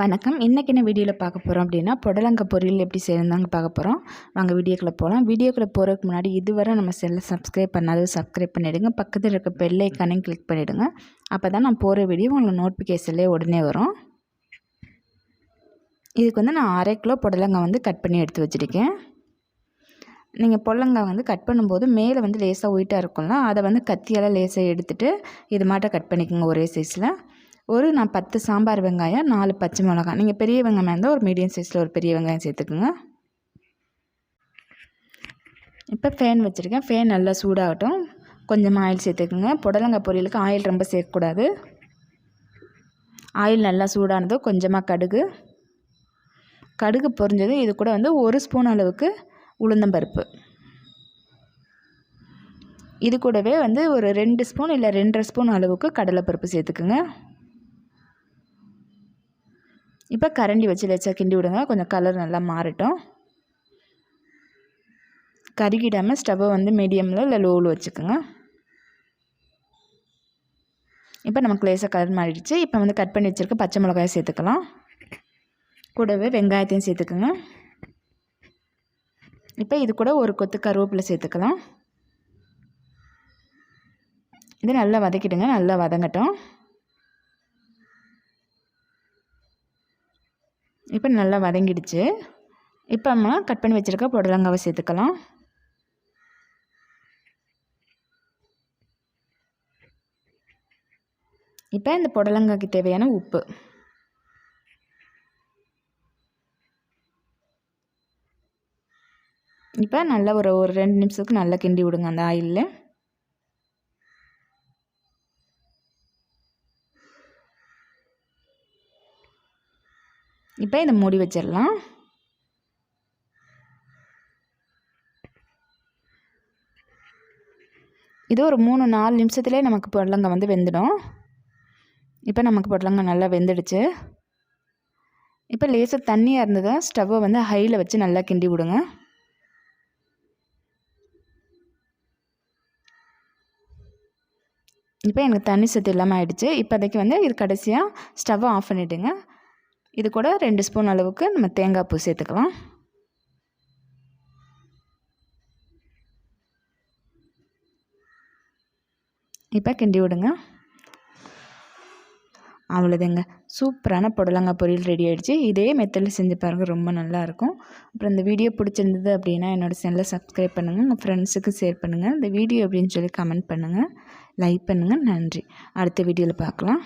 வணக்கம். இன்றைக்கி என்ன வீடியோவில் பார்க்க போகிறோம் அப்படின்னா, புடலங்காய் பொரியல் எப்படி செய்யணும்னு பார்க்க போகிறோம். வாங்க வீடியோக்குள்ளே போகலாம். வீடியோக்குள்ளே போகிறதுக்கு முன்னாடி இதுவரை நம்ம செல்லை சப்ஸ்கிரைப் பண்ணாத சப்ஸ்கிரைப் பண்ணிவிடுங்க. பக்கத்தில் இருக்க பெல் ஐக்கானையும் கிளிக் பண்ணிவிடுங்க. அப்போ தான் நான் போகிற வீடியோ உங்களுக்கு நோட்டிஃபிகேஷன்லேயே உடனே வரும். இதுக்கு வந்து நான் 1/2 கிலோ புடலங்காய் வந்து கட் பண்ணி எடுத்து வச்சுருக்கேன். நீங்கள் புடலங்காய் வந்து கட் பண்ணும்போது மேலே வந்து லேசாக ஒயிட்டாக இருக்கும்ல, அதை வந்து கத்தியால் லேசாக எடுத்துகிட்டு இது மாட்டம் கட் பண்ணிக்கோங்க ஒரே சைஸில். நான் 10 சாம்பார் வெங்காயம், 4 பச்சை மிளகாய். நீங்கள் பெரிய வெங்காயம் இருந்தால் ஒரு மீடியம் சைஸில் ஒரு பெரிய வெங்காயம் சேர்த்துக்குங்க. இப்போ ஃபேன் வச்சுருக்கேன். ஃபேன் நல்லா சூடாகட்டும். கொஞ்சமாக ஆயில் சேர்த்துக்குங்க. புடலங்காய் பொரியலுக்கு ஆயில் ரொம்ப சேர்க்கக்கூடாது. ஆயில் நல்லா சூடானதும் கொஞ்சமாக கடுகு பொரிஞ்சதும் இது கூட வந்து 1 ஸ்பூன் அளவுக்கு உளுந்தம்பருப்பு. இது கூடவே வந்து ஒரு 2 ஸ்பூன் இல்லை 2.5 ஸ்பூன் அளவுக்கு கடலைப்பருப்பு சேர்த்துக்குங்க. இப்போ கரண்டி வச்சு லேசாக கிண்டி விடுங்க. கொஞ்சம் கலர் நல்லா மாறட்டும். கருகிடாமல் ஸ்டவ்வை வந்து மீடியமில் இல்லை லோவில் வச்சுக்கோங்க. இப்போ நமக்கு லேசாக கலர் மாறிடுச்சு. இப்போ வந்து கட் பண்ணி வச்சுருக்க பச்சை மிளகாயை சேர்த்துக்கலாம். கூடவே வெங்காயத்தையும் சேர்த்துக்குங்க. இப்போ இது கூட ஒரு கொத்து கருவேப்பிலை சேர்த்துக்கலாம். இதை நல்லா வதக்கிடுங்க. நல்லா வதங்கட்டும். இப்போ நல்லா வதங்கிடுச்சு. இப்போ நம்ம கட் பண்ணி வச்சுருக்க புடலங்காவை சேர்த்துக்கலாம். இப்போ இந்த புடலங்காய்க்கு தேவையான உப்பு. இப்போ நல்லா ஒரு 2 நிமிஷத்துக்கு நல்லா கிண்டி விடுங்க அந்த ஆயிலில். இப்போ இதை மூடி வச்சிடலாம். இது ஒரு 3-4 நிமிஷத்துலேயே நமக்கு புடலங்காய் வந்து வெந்துடும். இப்போ நமக்கு புடலங்காய் நல்லா வெந்துடுச்சு. இப்போ லேசாக தண்ணியாக இருந்ததா ஸ்டவ்வை வந்து ஹையில் வச்சு நல்லா கிண்டி விடுங்க. இப்போ எனக்கு தண்ணி சத்து இல்லாமல் ஆயிடுச்சு. இப்போதைக்கு வந்து இது கடைசியாக ஸ்டவ்வை ஆஃப் பண்ணிவிடுங்க. இது கூட 2 ஸ்பூன் அளவுக்கு நம்ம தேங்காய் பூ சேர்த்துக்கலாம். இப்போ கிண்டி விடுங்க. அவ்வளோதாங்க, சூப்பரான புடலங்காய் பொரியல் ரெடி ஆகிடுச்சு. இதே மெத்தடில் செஞ்சு பாருங்கள், ரொம்ப நல்லாயிருக்கும். அப்புறம் இந்த வீடியோ பிடிச்சிருந்தது அப்படின்னா என்னோடய சேனலை சப்ஸ்கிரைப் பண்ணுங்கள். உங்கள் ஃப்ரெண்ட்ஸுக்கு ஷேர் பண்ணுங்கள். இந்த வீடியோ அப்படின்னு சொல்லி கமெண்ட் பண்ணுங்கள், லைக் பண்ணுங்கள். நன்றி. அடுத்த வீடியோவில் பார்க்கலாம்.